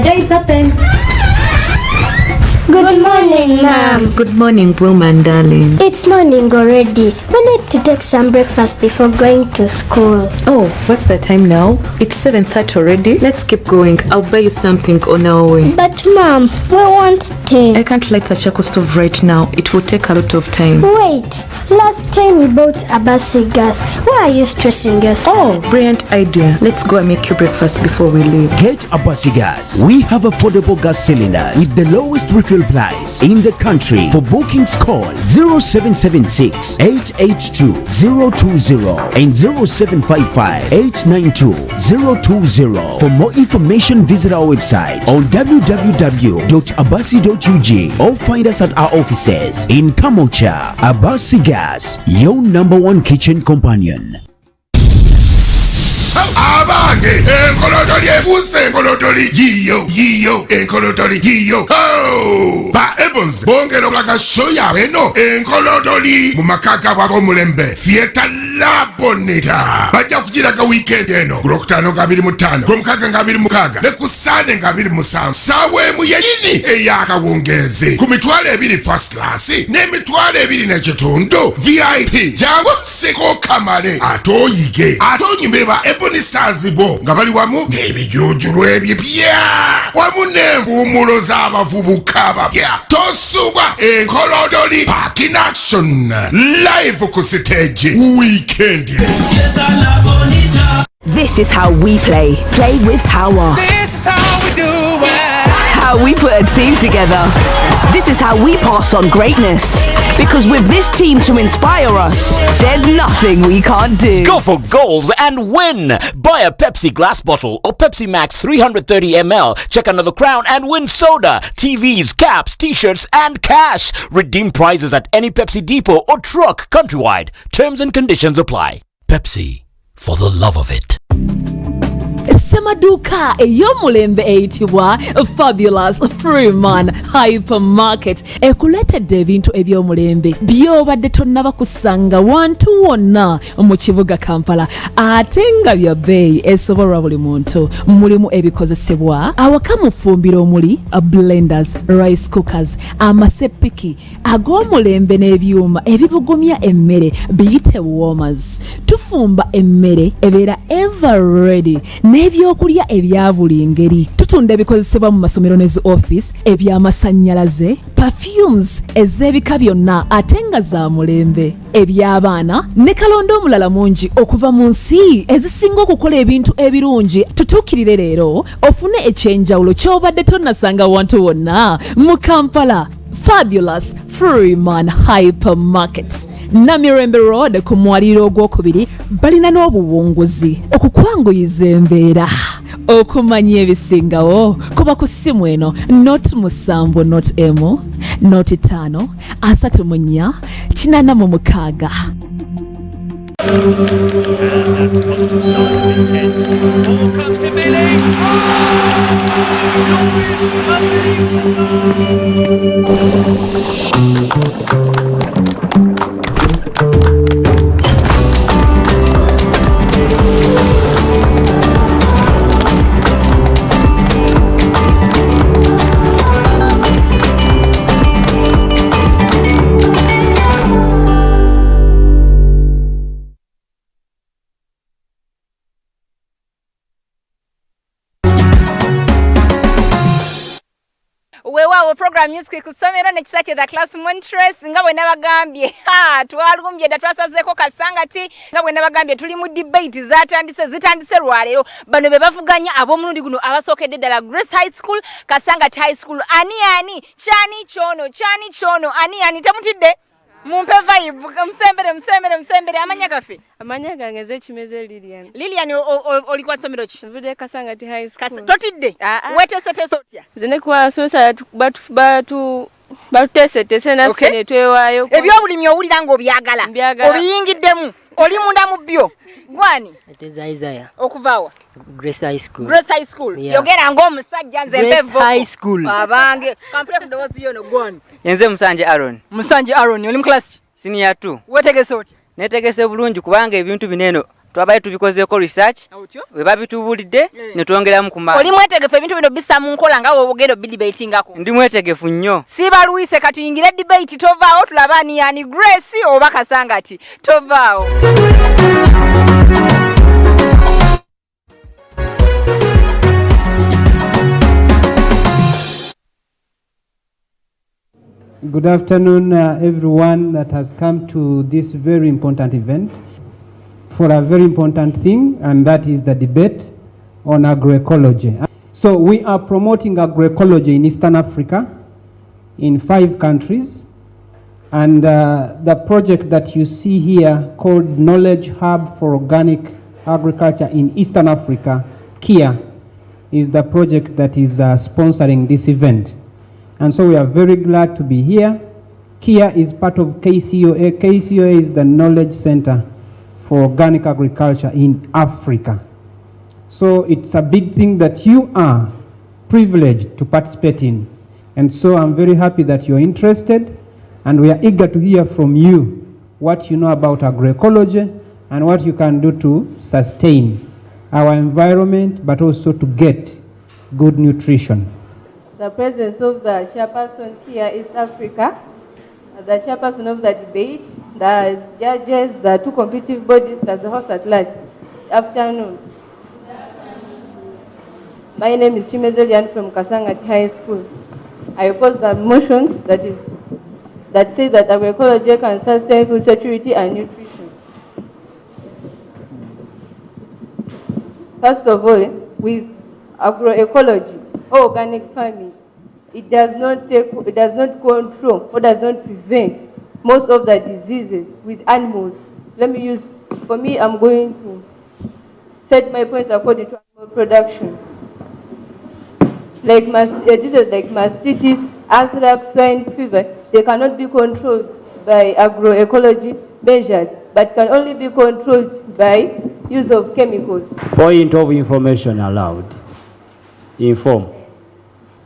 door is open. Good morning, Mom. Good morning, woman, darling. It's morning already. We need to take some breakfast before going to school. Oh, what's the time now? It's 7:30 already. Let's keep going. I'll buy you something on our way. But, Mom, we want tea. I can't light the charcoal stove right now. It will take a lot of time. Wait. Last time we bought a basi gas. Why are you stressing yourself? Oh, brilliant idea. Let's go and make you breakfast before we leave. Get a basi gas. We have affordable gas cylinders with the lowest refill price in the country. For bookings, call 0776 882 020 and 0755 892 020. For more information, visit our website on www.abasi.ug or find us at our offices in Kamocha. Abasi Gas, your #1 kitchen companion. Abange enkolotoli ebuse enkolotoli yiyo enkolotoli yiyo ba ebons bongero laka shoya beno enkolotoli mu makaka bwako mulembe fieta la bonita bajja kujira ka weekend eno Kulokutano nga 25 Kulomukaaga nga 26 ne kusande nga 27 sawe mu yini eyakawongeze ku mitwalo 2 first class n'emitwalo 2 n'ekitundu VIP jangu siko kamale atoyige atonyimire ba Ebony Stars bo nga bali wamu n'ebijujulu ebipya wamu n'envumulo z'abavubuka abapya tosubwa enkolodoli Park in Action live ku stage weekend. This is how we play with power. This is how we do it. How we put a team together. This is how we pass on greatness. Because with this team to inspire us, there's nothing we can't do. Go for goals and win. Buy a Pepsi glass bottle or Pepsi Max 330 ml. Check another crown and win soda, TVs, caps, t-shirts and cash. Redeem prizes at any Pepsi depot or truck countrywide. Terms and conditions apply. Pepsi, for the love of it. Semaduka eyomulembe eyitibwa Fabulous Freeman Hypermarket ekuletedde ebintu ebyomulembe byobadde tonnaba kusanga wantu wonna mu kibuga Kampala ate nga bya bbeeyi esobolwa buli muntu. Mulimu ebikozesebwa awaka mu ffumbiro omuli blenders, rice cookers, amasepiki ag'omulembe n'ebyuma ebibugumya emmere biyite warmers. Tufumba emmere ebeera ever ready n'ebyokulya ebya buli ngeri. Tutunda ebikozesebwa mu masomero n'ezi office, eby'amasannyalaze, perfumes ez'ebika byonna ate nga za mulembe, eby'abaana ne kalondo omulala mungi okuva mu nsi ezisinga okukola ebintu ebirungi. Tutuukirire leero ofune ekyenjawulo ky'obadde tonnasanga wantu wonna mu Kampala. Fabulous Freeman Hypermarket, Namirembe Road ku mwaliro ogwokubiri. Balina n'obuwunguzi okukwanguyiza embeera, okumanya ebisingawo kuba ku ssimu eno not 7 not M not 5 34 86. And that's positive sign of intent. Ball comes to Billy. Wewa program music kusomero ne kisache the class Montres nga bwe nabagambye twalumbye da twasazeko kasangati nga bwe nabagambye tuli mu debate zitandise lwalero bano be bavuganya ab'omulundi guno abasokedde ddala Grace High School, Kasangati High School. Ani chani chono ani tamutidde mumpe vibe msembere amanya gafe amanya gangeze chimeze Lilian oli kwa somero ki vude Kasangati High School totidde wetesete sotya zene kwa sosa batu batesete na fene twewayo ebyobulimi owulira ngo byagala obiyingiddemu oli munda mu byo gwani ateza Isaiah okuvawa Grace High School. Grace High School. Yeah. Yogera ngo musajja nze mbevo. Grace High School. Abange. Kampule kudozi yono gwani. Yenze Musanje Aaron. Musanje Aaron oli mu class. Senior 2. Wetegese oti. Netegese bulungi kubanga ebintu bineno twabaye tubikozeeko research we babitubuulidde ne twongeramu ku maanyi. Oli mwetegefu ebintu bino bissa mu nkola nga wowe ogenda obidebatingako? Ndi mwetegefu nnyo. Sibaluise katuyingire debate tovaawo tulaba ani Grace oba Kasangati tovaawo. Good afternoon, everyone that has come to this very important event for a very important thing, and that is the debate on agroecology. So we are promoting agroecology in Eastern Africa in 5 countries, and the project that you see here called Knowledge Hub for Organic Agriculture in Eastern Africa, KHEA, is the project that is sponsoring this event. And so we are very glad to be here. KHEA is part of KCOA. KCOA is the Knowledge Center for Organic Agriculture in Africa. So it's a big thing that you are privileged to participate in. And so I'm very happy that you're interested, and we are eager to hear from you what you know about agroecology and what you can do to sustain our environment, but also to get good nutrition. The presence of the chairperson here is Africa, the chairperson of the debate, the judges, the 2 competitive bodies, as the house at large. Afternoon. My name is Chimezelian from Kasangati High School. I oppose the motion that says that agroecology can sustain food security and nutrition. First of all, with agroecology, organic farming, it does not control or does not prevent most of the diseases with animals. Let me use, for me, I'm going to set my points according to animal production. Like diseases like mastitis, anthrax, swine fever, they cannot be controlled by agroecology measures, but can only be controlled by use of chemicals. Point of information allowed. Inform.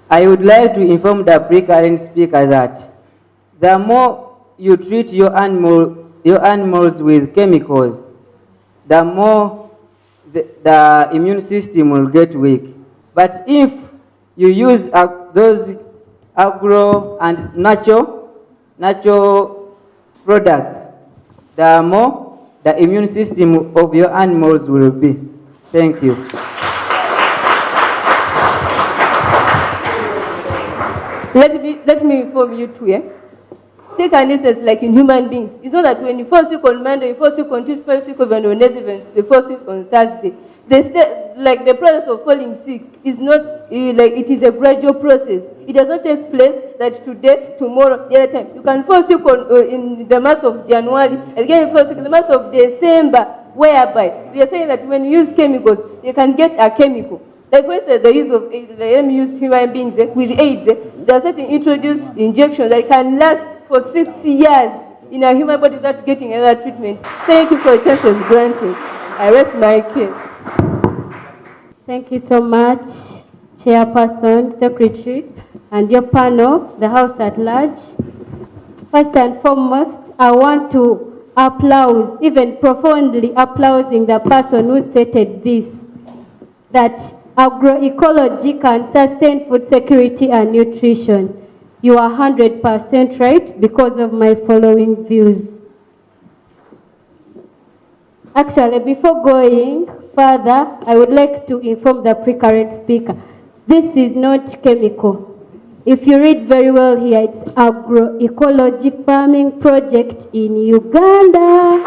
I would like to inform the pre-current speaker that the more you treat your animals with chemicals, the more the immune system will get weak. But if you use those agro and natural products, the more the immune system of your animals will be. Thank you. Let me inform you too, Take an instance like in human beings. It's not that when you fall sick on Monday, you fall sick on Tuesday, fall sick on Wednesday, events, you fall sick on Thursday. Like the process of falling sick is not like it is a gradual process. It does not take place that today, tomorrow, the other time. You can fall sick in the month of January, and again you fall sick in the month of December, whereby we are saying that when you use chemicals, you can get a chemical. Like for instance, the use of AIDS, let me use human beings with AIDS, there are certain introduced injections that can last for 6 years in a human body without getting another treatment. Thank you for your attention granted. I rest my case. Thank you so much, Chairperson, Secretary, and your panel, the House at large. First and foremost, I want to applaud, even profoundly applauding the person who stated this, that agroecology can sustain food security and nutrition. You are 100% right because of my following views. Actually, before going further, I would like to inform the pre-current speaker. This is not chemical. If you read very well here, it's agroecology farming project in Uganda.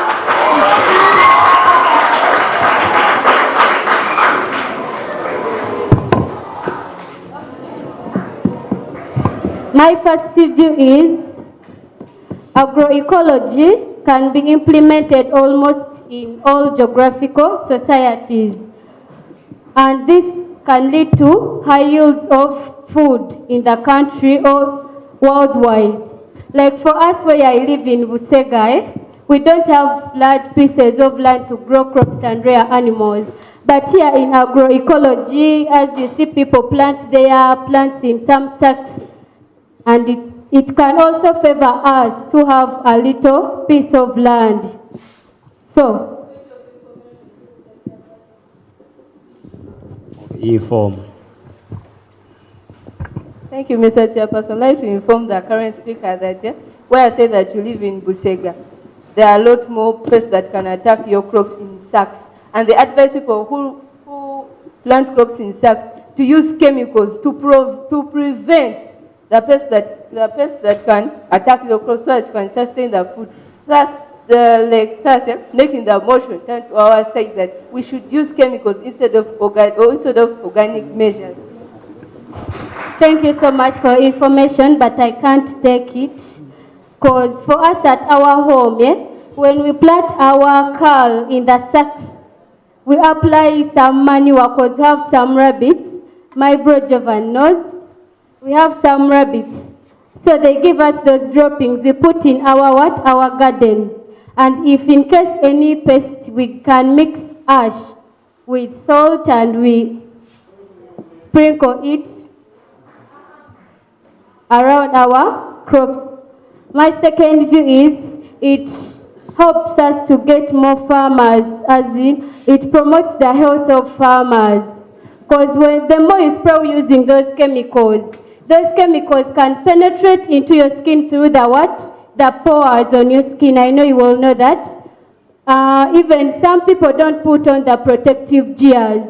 My first view is agroecology can be implemented almost in all geographical societies, and this can lead to high yields of food in the country or worldwide. Like for us where I live in Busegai, we don't have large pieces of land to grow crops and rear animals. But here in agroecology, as you see people plant their plants in some sacks, and it can also favor us to have a little piece of land. So, Inform. Thank you, Mr. Chairperson. I'd like to inform the current speaker that where I say that you live in Busega, there are a lot more pests that can attack your crops in sacks. And they advise people who plant crops in sacks to use chemicals to prevent the pests that can attack your crops so that you can sustain the food. That's making the motion turn to our side that we should use chemicals instead of organic measures. Thank you so much for information, but I can't take it. Because for us at our home, when we plant our kale in the sacks, we apply some manure because we have some rabbits. My bro Jovan knows. We have some rabbits. So they give us those droppings. We put in our gardens. And if in case any pest, we can mix ash with salt and we sprinkle it around our crops. My second view is it helps us to get more farmers, as in it promotes the health of farmers. Because the more you spray using those chemicals can penetrate into your skin through the pores on your skin. I know you all know that. Even some people don't put on the protective gears.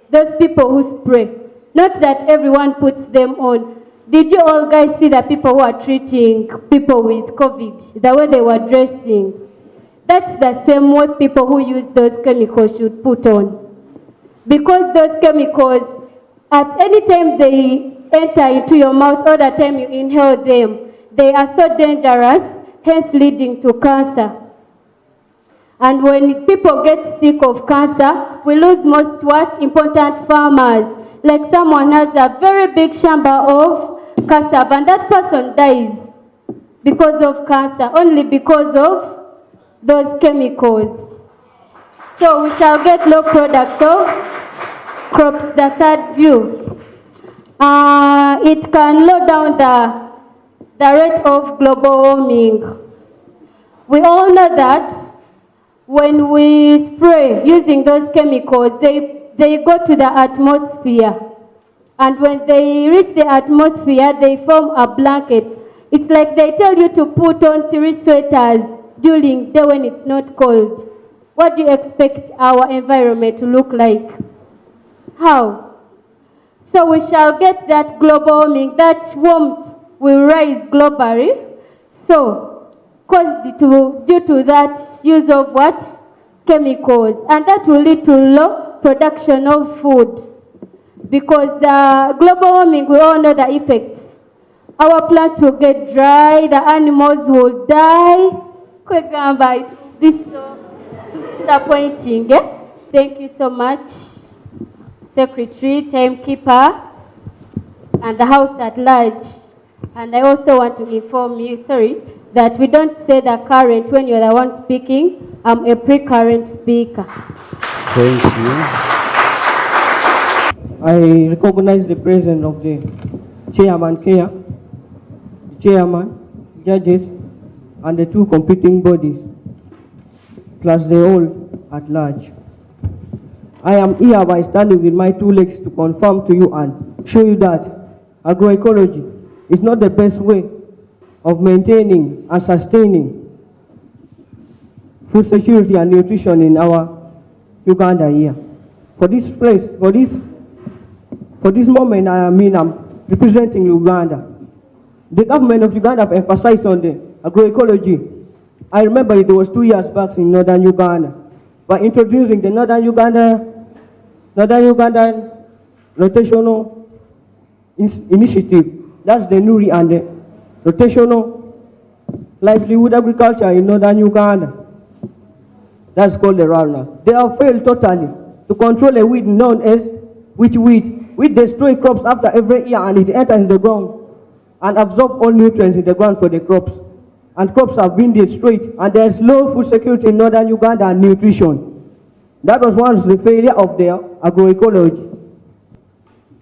Those people who spray. Not that everyone puts them on. Did you all guys see the people who are treating people with COVID, the way they were dressing? That's the same what people who use those chemicals should put on. Because those chemicals, at any time they enter into your mouth or the time you inhale them, they are so dangerous, hence leading to cancer. And when people get sick of cancer, we lose most important farmers. Like someone has a very big shamba of cassava and that person dies because of cancer, only because of those chemicals. So we shall get low products of crops. The third view. It can lower down the rate of global warming. We all know that when we spray using those chemicals, they go to the atmosphere. And when they reach the atmosphere, they form a blanket. It's like they tell you to put on 3 sweaters during the day when it's not cold. What do you expect our environment to look like? How? So we shall get that global warming, that warmth will rise globally. So, due to that use of chemicals, and that will lead to low production of food. Because the global warming, we all know the effects. Our plants will get dry, the animals will die. This is so disappointing. Thank you so much, Secretary, Timekeeper, and the House at large. And I also want to inform you, that we don't say the current when you're the one speaking. I'm a pre-current speaker. Thank you. I recognize the presence of the Chairman KHEA, the Chairman, judges, and the 2 competing bodies, plus the whole at large. I am here by standing with my 2 legs to confirm to you and show you that agroecology is not the best way of maintaining and sustaining food security and nutrition in our Uganda here. For this moment, I'm representing Uganda. The government of Uganda have emphasized on the agroecology. I remember it was 2 years back in northern Uganda, by introducing the northern Ugandan rotational initiative. That's the NURI and the rotational livelihood agriculture in northern Uganda. That's called the RALNA. They have failed totally to control a weed known as witch weed. Weed destroys crops after every year and it enters in the ground and absorbs all nutrients in the ground for the crops. And crops have been destroyed and there is low food security in northern Uganda and nutrition. That was once the failure of their agroecology.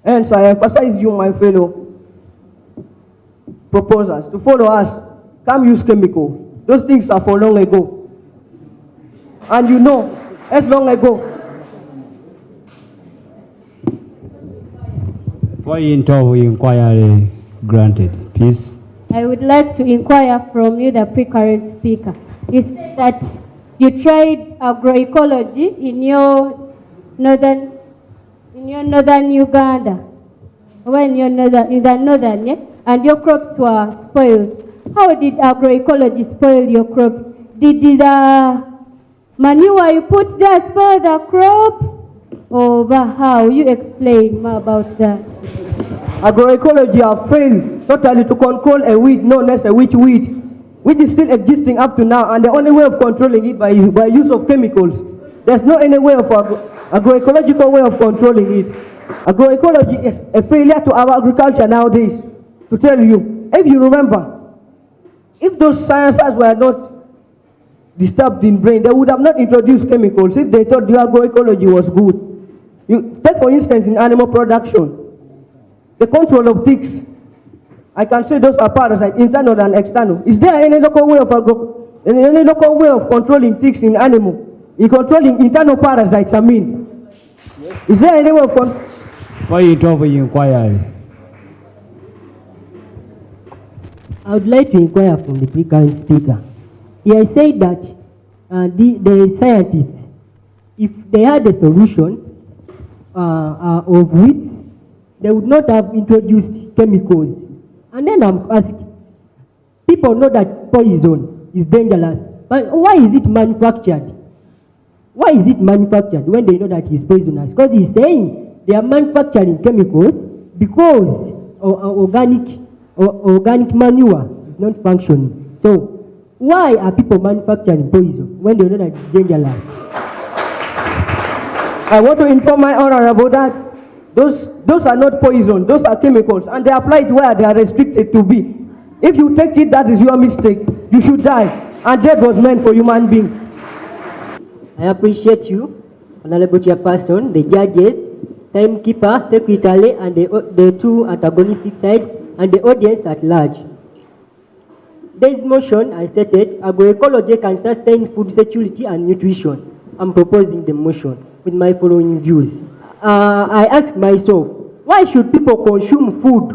Hence, I emphasize you, my fellow proposers, to follow us. Come use chemicals. Those things are for long ago. And you know, as long ago. Point of inquiry granted, please. I would like to inquire from you, the pre-current speaker. You said that you tried agroecology in your northern Uganda, when you're in the northern, yeah, and your crops were spoiled. How did agroecology spoil your crops? Did the manure you put there spoil the crop? Or how? You explain more about that. Agroecology have failed totally to control a weed known as a witch weed, which is still existing up to now, and the only way of controlling it by use of chemicals. There's no any way of agroecological way of controlling it. Agroecology is a failure to our agriculture nowadays. To tell you, if you remember, if those sciences were not disturbed in brain, they would have not introduced chemicals if they thought the agroecology was good. You take for instance in animal production, the control of ticks. I can say those are parasites, internal and external. Is there any local way of controlling ticks in animal? In controlling internal parasites, I mean. Is there any way of Point of inquiry. I would like to inquire from the pre-current speaker. He has said that the scientists, if they had a solution of weeds, they would not have introduced chemicals. And then I'm asking, people know that poison is dangerous, but why is it manufactured? Why is it manufactured when they know that it's poisonous? Because he's saying they are manufacturing chemicals because organic manure is not functioning. So why are people manufacturing poison when they know that it's dangerous? I want to inform my honorable that those are not poison, those are chemicals, and they apply it where they are restricted to be. If you take it, that is your mistake. You should die, and death was meant for human beings. I appreciate you, Honorable Chairperson, the judges, timekeeper, secretary, and the two antagonistic sides, and the audience at large. This motion, I stated, agroecology can sustain food security and nutrition. I'm proposing the motion with my following views. I ask myself, why should people consume food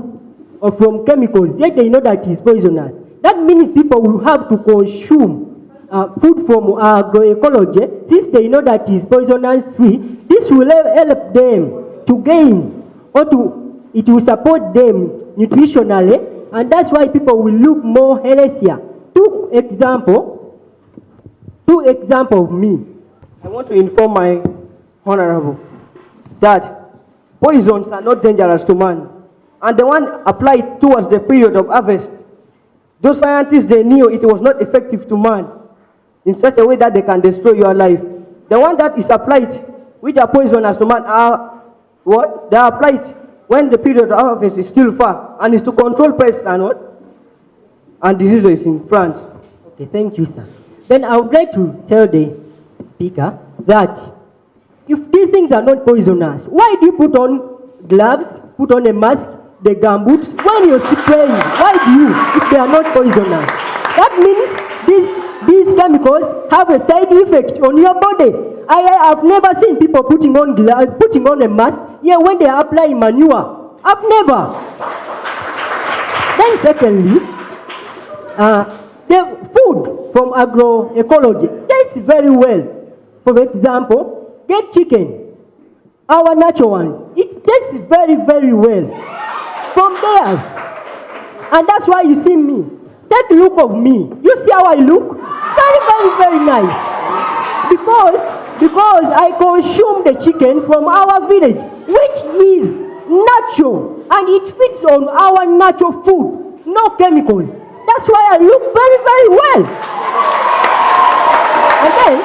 or from chemicals yet they know that it's poisonous? That means people will have to consume food from agroecology since they know that it's poisonous free. This will help them to gain, or it will support them nutritionally, and that's why people will look more healthier. Two examples of me. I want to inform my honorable that poisons are not dangerous to man, and the one applied towards the period of harvest, those scientists, they knew it was not effective to man in such a way that they can destroy your life. The one that is applied, which are poisonous to man, are what? They are applied when the period of harvest is still far, and is to control pests and what? And diseases in France. Okay, thank you, sir. Then I would like to tell the speaker that if these things are not poisonous, why do you put on gloves, put on a mask, the gumboots, when you're spraying? Why do you, if they are not poisonous? That means these chemicals have a side effect on your body. I have never seen people putting on gloves, putting on a mask, when they are applying manure. I've never. Then secondly, the food from agroecology tastes very well. For example, get chicken, our natural one. It tastes very, very well from there. And that's why you see me. Take a look of me. You see how I look? Very, very, very nice. Because I consume the chicken from our village, which is natural, and it fits on our natural food, no chemicals. That's why I look very, very well. And then,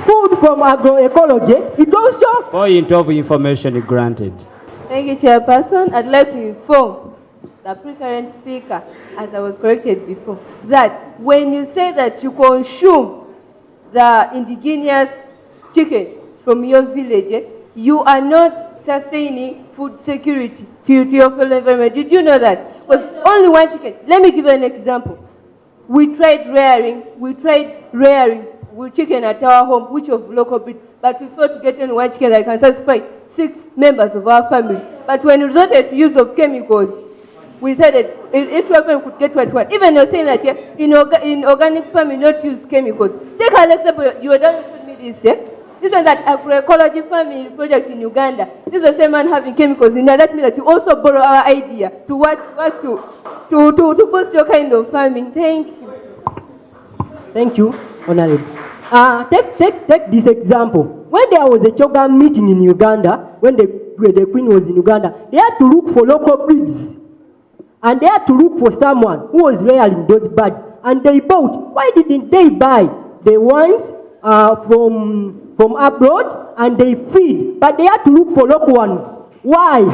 food from agroecology, it also... Point of information granted. Thank you, Chairperson. I'd like to inform the pre-current speaker, as I was corrected before, that when you say that you consume the indigenous chicken from your village, you are not sustaining food security to your fellow environment. Did you know that? Because only one chicken. Let me give you an example. We tried rearing chicken at our home, which of local breed, but we failed to get any one chicken that can satisfy 6 members of our family. But when we resorted to use of chemicals, we said that each one could get what. Even you're saying that in organic farming, not use chemicals. Take an example, you were done with me this, yeah? This is that agroecology farming project in Uganda. This is the same man having chemicals in there. That means that you also borrow our idea to to boost your kind of farming. Thank you. Thank you, Honorable. Take this example. When there was a Chogan meeting in Uganda, when the Queen was in Uganda, they had to look for local breeds. And they had to look for someone who was rearing those birds. And they bought. Why didn't they buy the ones from abroad and they feed? But they had to look for local ones. Why?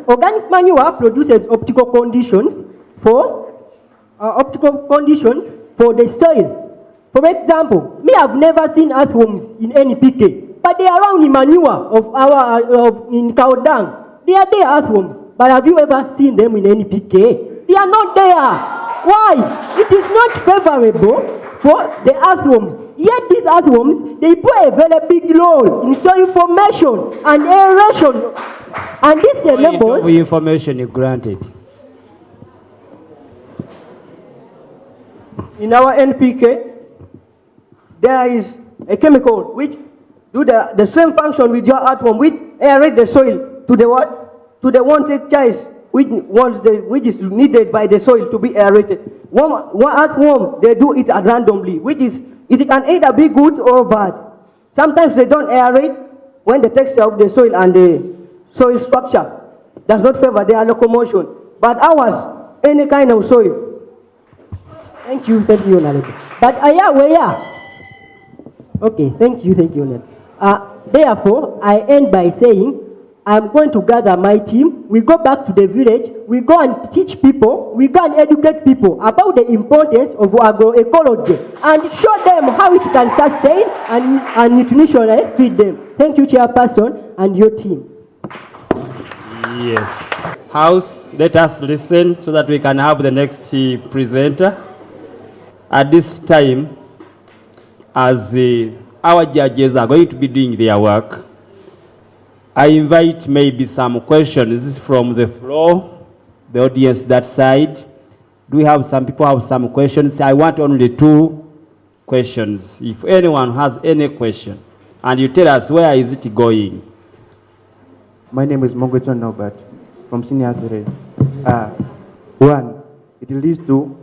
Organic manure produces optical conditions for the soil. For example, me have never seen earthworms in any PK. But they are around in manure in cow dung. They are there earthworms. But have you ever seen them in any PK? They are not there. Why? It is not favorable for the earthworms. Yet these earthworms, they play a very big role in soil formation and aeration. And this enables... information is granted. In our NPK, there is a chemical which do the same function with your earthworm, which aerate the soil to the what? To the wanted size, which is needed by the soil to be aerated. One earthworm, they do it randomly, which is, it can either be good or bad. Sometimes they don't aerate when the texture of the soil and the soil structure does not favor their locomotion. But ours, any kind of soil. Thank you, Honorable. But okay, thank you, Honorable. Therefore, I end by saying, I'm going to gather my team. We go back to the village. We go and teach people. We go and educate people about the importance of agroecology and show them how it can sustain and nutritionally feed them. Thank you, Chairperson, and your team. Yes. House, let us listen so that we can have the next presenter. At this time, as our judges are going to be doing their work, I invite maybe some questions from the floor, the audience that side. Do we have some people have some questions? I want only 2 questions. If anyone has any question, and you tell us where is it going. My name is Mongocho Norbert from Senior Grade. One, it leads to,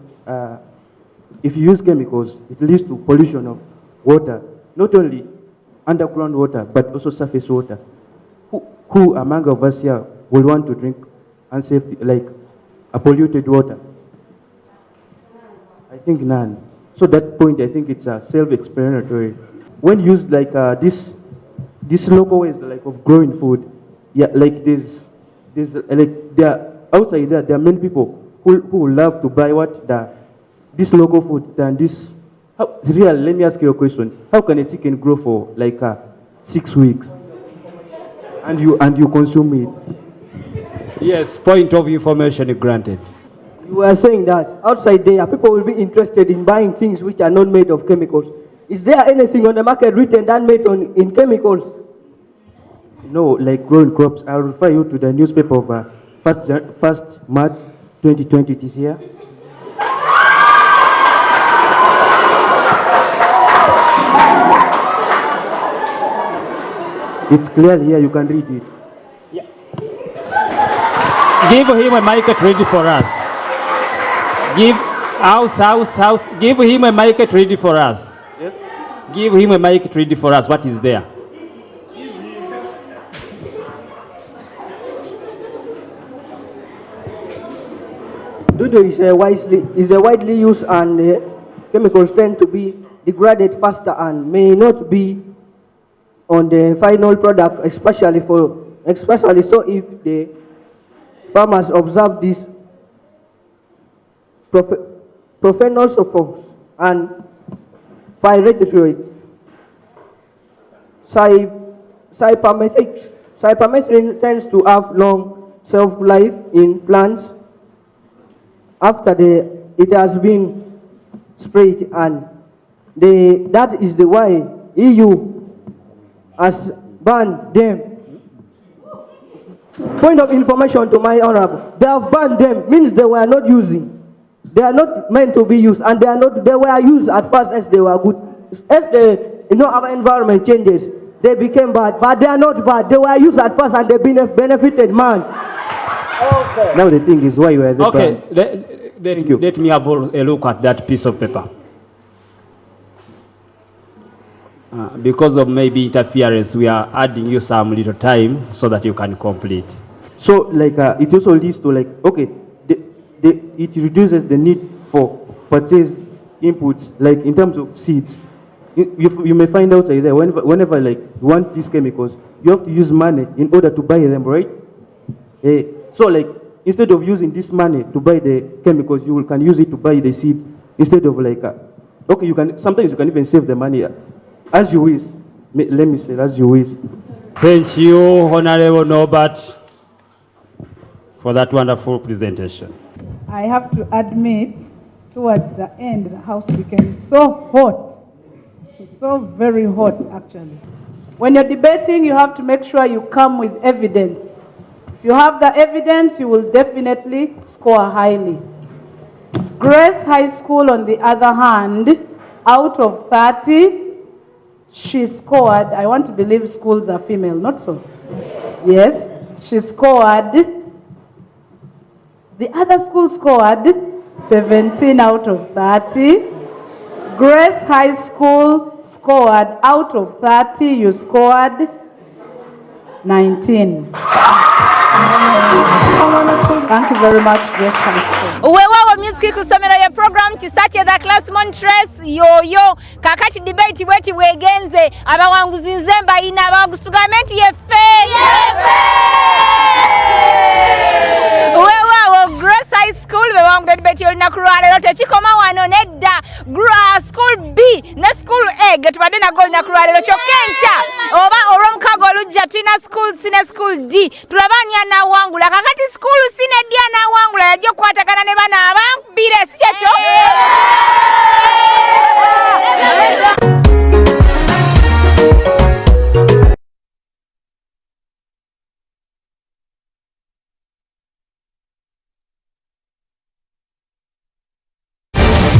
if you use chemicals, it leads to pollution of water, not only underground water, but also surface water. Who among of us here will want to drink unsafe, like a polluted water? I think none. So that point, I think it's self-explanatory. When used like this local ways like of growing food, yeah, like there's like there outside there are many people who love to buy this local food than this. Really, let me ask you a question. How can a chicken grow for like 6 weeks? And you consume it? Yes, point of information granted. You are saying that outside there, people will be interested in buying things which are not made of chemicals. Is there anything on the market written that made in chemicals? No, like growing crops. I'll refer you to the newspaper of 1st March 2020 this year. It's clear here, you can read it. Yeah. Give him a mic ready for us. Give him a mic ready for us. Yes? Give him a mic ready for us. What is there? Dodo is widely used, and chemicals tend to be degraded faster and may not be on the final product, especially so if the farmers observe this prophenosulfones and pyrethroids. Cypermethrin tends to have long shelf life in plants after it has been sprayed, and That is the why EU has banned them. Point of information to my honorable. They have banned them, means they were not using. They are not meant to be used, and they were used at first as they were good. As our environment changes, they became bad, but they are not bad. They were used at first and they benefited man. Okay. Now the thing is why you are the okay, let me have a look at that piece of paper. Because of maybe interference, we are adding you some little time so that you can complete. So like it also leads to like, okay, it reduces the need for purchase inputs, like in terms of seeds. You may find out there whenever like you want these chemicals, you have to use money in order to buy them, right? So like instead of using this money to buy the chemicals, you can use it to buy the seed instead of like okay, sometimes you can even save the money as you wish. Let me say as you wish. Thank you, Honorable Norbert, for that wonderful presentation. I have to admit, towards the end, the house became so hot. So very hot, actually. When you're debating, you have to make sure you come with evidence. If you have the evidence, you will definitely score highly. Grace High School, on the other hand, out of 30, she scored, I want to believe schools are female, not so? Yes, she scored, the other school scored 17 out of 30. Grace High School scored out of 30, you scored 19. Thank you very much, Grace High School. Wewawo music kusomero ya program kisache the class Montres yoyo kakati debate bweti wegenze abawanguzi nzemba ina abagusugamenti yefe. Wewawo Grace High School bewangu debate yolina kurwale lote chikoma wano nedda School B ne School A getubade na gol na kurwale lo chokencha oba oromkago lujja twina School C ne School D tulabanya na wangula kakati School C ne D na wangula yajo kwatagana ne bana abambire syecho.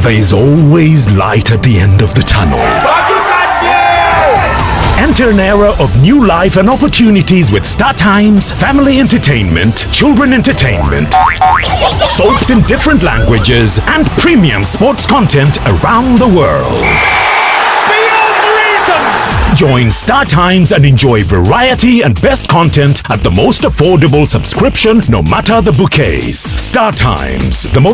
There is always light at the end of the tunnel. Enter an era of new life and opportunities with Star Times, family entertainment, children entertainment, soaps in different languages, and premium sports content around the world. Join Star Times and enjoy variety and best content at the most affordable subscription, no matter the bouquets. Star Times, the most